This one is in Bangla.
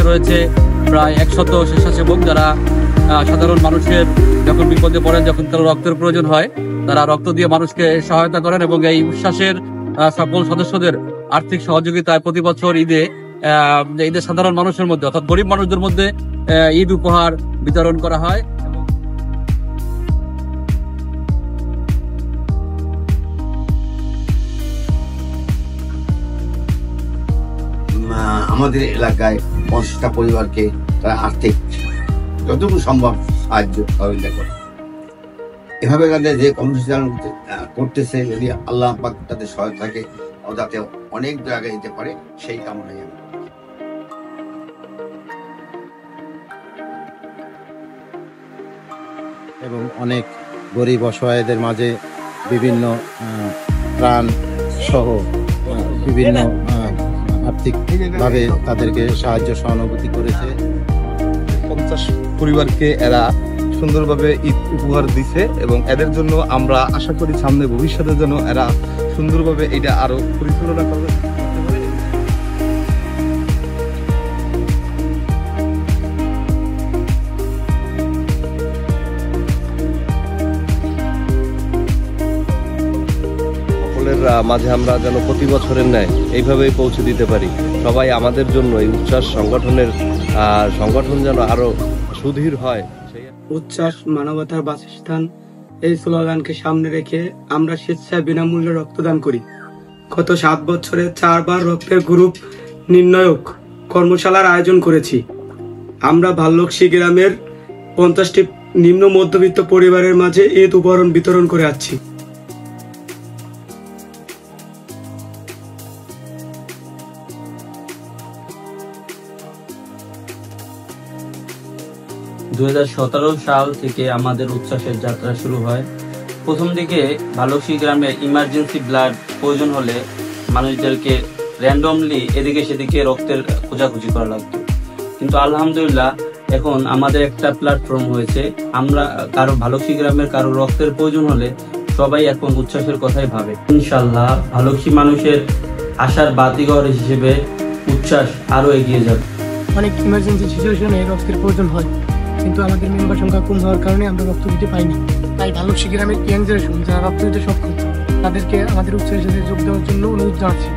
রয়েছে প্রায় 100 স্বেচ্ছাসেবক, যারা সাধারণ মানুষের যখন বিপদে পড়েন, যখন তার রক্তের প্রয়োজন হয়, তারা রক্ত দিয়ে মানুষকে সহায়তা করেন। এবং এই উচ্ছ্বাসের সকল সদস্যদের আর্থিক সহযোগিতায় প্রতি বছর ঈদে সাধারণ মানুষের মধ্যে অর্থাৎ গরিব মানুষদের মধ্যে ঈদ উপহার বিতরণ করা হয়। আমাদের এলাকায় 50টা পরিবারকে তারা আর্থিক যতটুকু সম্ভব সাহায্য সহযোগিতা করে। এভাবে তাদের যে কর্মসূচি করতেছে, যদি আল্লাহ পাক তাদের সহায়তা থাকে, যাতে অনেক জায়গায় যেতে পারে, সেই কামনাই আমি। এবং অনেক গরিব অসহায়দের মাঝে বিভিন্ন ত্রাণ সহ বিভিন্ন আর্থিকভাবে তাদেরকে সাহায্য সহানুভূতি করেছে। 50 পরিবারকে এরা সুন্দরভাবে ঈদ উপহার দিছে এবং এদের জন্য আমরা আশা করি সামনে ভবিষ্যতে যেন এরা সুন্দরভাবে এটা আরো পরিচালনা করবে। মাঝে আমরা যেন প্রতি বছরের ন্যায় এইভাবেই পৌঁছে দিতে পারি। সবাই আমাদের জন্য এই উচ্ছ্বাস সংগঠন যেন আরো সুদৃঢ় হয়। উচ্ছ্বাস মানবতার বাসস্থান, এই স্লোগানকে সামনে রেখে আমরা স্বেচ্ছায় বিনামূল্যে রক্তদান করি। গত 7 বছরে 4 বার রক্তের গ্রুপ নির্ণায়ক কর্মশালার আয়োজন করেছি। আমরা ভাল্লুকশি গ্রামের 50টি নিম্ন মধ্যবিত্ত পরিবারের মাঝে ঈদ উপহার বিতরণ করে আসছি। 2017 সাল থেকে আমাদের উচ্ছ্বাসের যাত্রা শুরু হয়। প্রথম দিকে ভাল্লুকশি গ্রামে ইমার্জেন্সি ব্লাড প্রয়োজন হলে মানুষদেরকে র্যান্ডমলি এদিকে সেদিকে রক্তের খোঁজাখুঁজি করা লাগতো, কিন্তু আলহামদুলিল্লাহ এখন আমাদের একটা প্ল্যাটফর্ম হয়েছে। আমরা ভাল্লুকশি গ্রামের কারো রক্তের প্রয়োজন হলে সবাই এখন উচ্ছ্বাসের কথাই ভাবে। ইনশাল্লাহ ভাল্লুকশি মানুষের আশার বাতিঘর হিসেবে উচ্ছ্বাস আরো এগিয়ে যাবে। অনেক ইমার্জেন্সি সিচুয়েশনে রক্তের প্রয়োজন হয়, কিন্তু আমাদের মেম্বার সংখ্যা কম হওয়ার কারণে আমরা রক্ত দিতে পাইনি। তাই ভাল্লুকশি গ্রামের ইয়াং জেনারেশন যারা রক্ত দিতে সক্ষম, তাদেরকে আমাদের উচ্ছ্বাসের সাথে যোগ দেওয়ার জন্য অনুরোধ জানাচ্ছি।